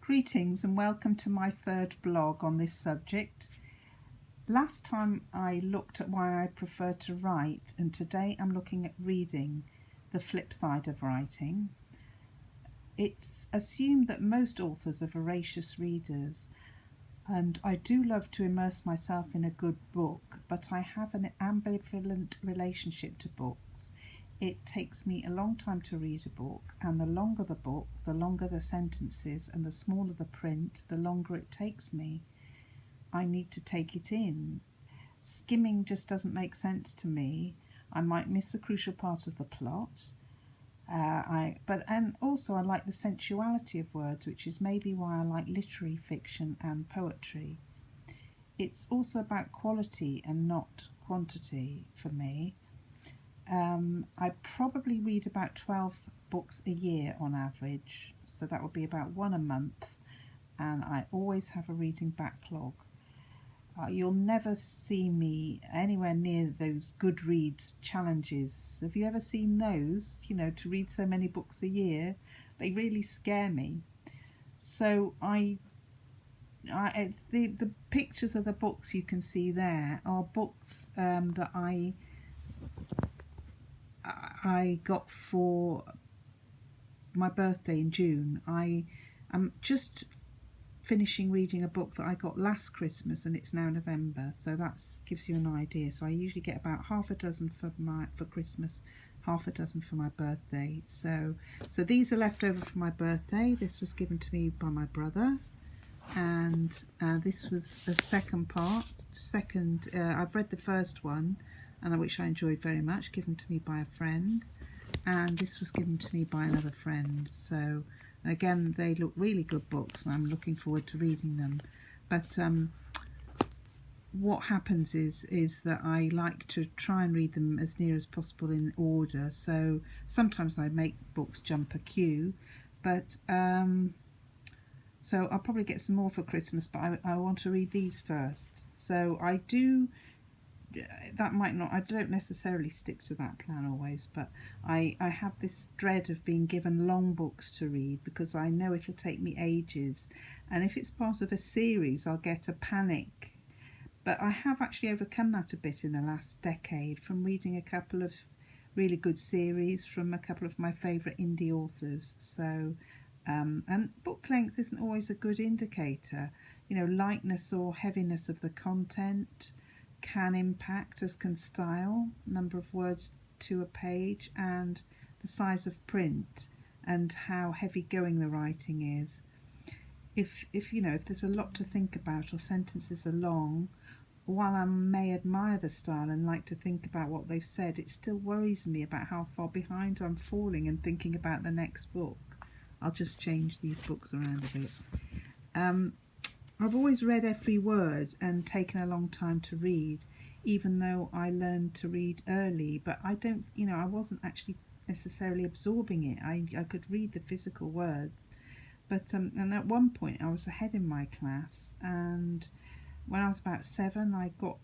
Greetings and welcome to my third blog on this subject. Last time I looked at why I prefer to write, and today I'm looking at reading, the flip side of writing. It's assumed that most authors are voracious readers, and I do love to immerse myself in a good book, but I have an ambivalent relationship to books. It takes me a long time to read a book, and the longer the book, the longer the sentences, and the smaller the print, the longer it takes me. I need to take it in. Skimming just doesn't make sense to me. I might miss a crucial part of the plot. And also I like the sensuality of words, which is maybe why I like literary fiction and poetry. It's also about quality and not quantity for me. I probably read about 12 books a year on average, so that would be about one a month, and I always have a reading backlog. You'll never see me anywhere near those Goodreads challenges. Have you ever seen those? You know, to read so many books a year, they really scare me. So the pictures of the books you can see there are books that I got for my birthday in June. I'm just finishing reading a book that I got last Christmas, and it's now November, so that gives you an idea. So I usually get about half a dozen for Christmas, half a dozen for my birthday. So these are left over from my birthday. This was given to me by my brother, and this was a second part. I've read the first one, and which I enjoyed very much, given to me by a friend, and this was given to me by another friend. So again, they look really good books, and I'm looking forward to reading them. But what happens is that I like to try and read them as near as possible in order. So sometimes I make books jump a queue, but so I'll probably get some more for Christmas, but I want to read these first. So I do. I don't necessarily stick to that plan always, but I have this dread of being given long books to read, because I know it'll take me ages, and if it's part of a series I'll get a panic. But I have actually overcome that a bit in the last decade from reading a couple of really good series from a couple of my favourite indie authors. So and book length isn't always a good indicator. You know, lightness or heaviness of the content can impact, as can style, number of words to a page, and the size of print, and how heavy going the writing is. If there's a lot to think about, or sentences are long, while I may admire the style and like to think about what they've said, it still worries me about how far behind I'm falling and thinking about the next book. I'll just change these books around a bit. I've always read every word and taken a long time to read, even though I learned to read early, but I wasn't actually necessarily absorbing it. I could read the physical words, but and at one point I was ahead in my class, and when I was about 7 I got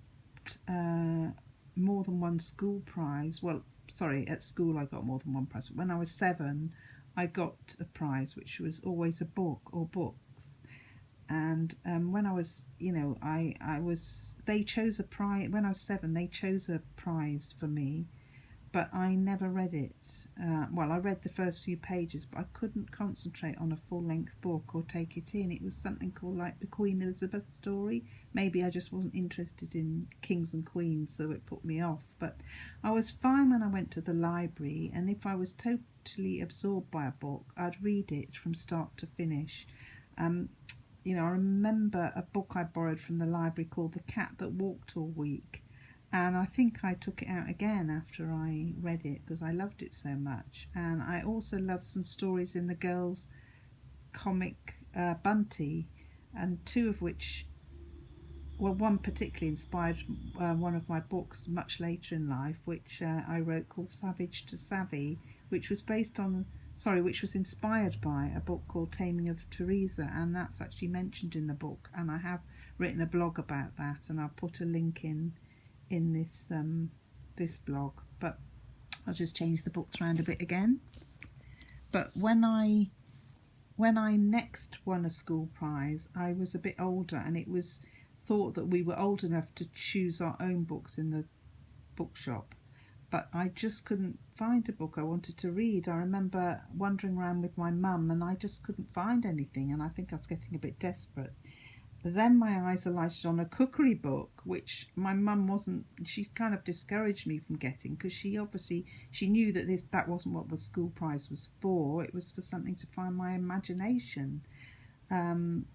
more than one school prize. Well, sorry, at school I got more than one prize, but when I was 7 I got a prize, which was always a book or books. And when I was, they chose a prize. When I was 7, they chose a prize for me, but I never read it. I read the first few pages, but I couldn't concentrate on a full-length book or take it in. It was something called like the Queen Elizabeth story. Maybe I just wasn't interested in kings and queens, so it put me off. But I was fine when I went to the library, and if I was totally absorbed by a book, I'd read it from start to finish. I remember a book I borrowed from the library called The Cat That Walked All Week, and I think I took it out again after I read it because I loved it so much. And I also loved some stories in the girls' comic Bunty, and two of which, one particularly inspired one of my books much later in life, which I wrote, called Savage to Savvy, which was inspired by a book called Taming of Teresa, and that's actually mentioned in the book, and I have written a blog about that, and I'll put a link in this blog. But I'll just change the books around a bit again. But when I when I next won a school prize, I was a bit older, and it was thought that we were old enough to choose our own books in the bookshop. But I just couldn't find a book I wanted to read. I remember wandering around with my mum, and I just couldn't find anything, and I think I was getting a bit desperate. Then my eyes alighted on a cookery book, which my mum wasn't. She kind of discouraged me from getting, because she knew that that wasn't what the school prize was for. It was for something to find my imagination. Um,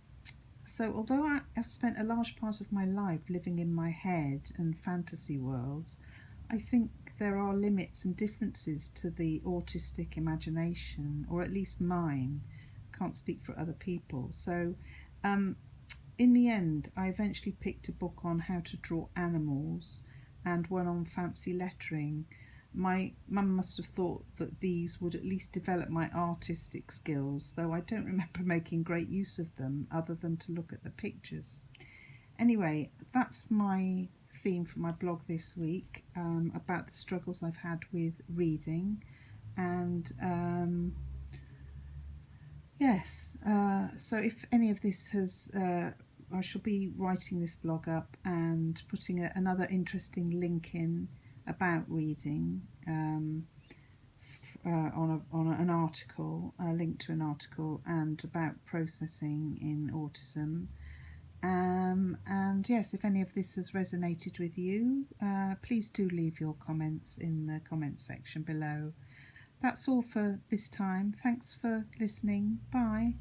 so although I've spent a large part of my life living in my head and fantasy worlds, I think there are limits and differences to the autistic imagination, or at least mine. Can't speak for other people. So um, in the end, I eventually picked a book on how to draw animals and one on fancy lettering. My mum must have thought that these would at least develop my artistic skills, though I don't remember making great use of them other than to look at the pictures. Anyway, that's my theme for my blog this week, about the struggles I've had with reading. And yes, so if any of this has I shall be writing this blog up and putting another interesting link in about reading, on an article, a link to an article, and about processing in autism. And yes, if any of this has resonated with you, please do leave your comments in the comments section below. That's all for this time. Thanks for listening. Bye.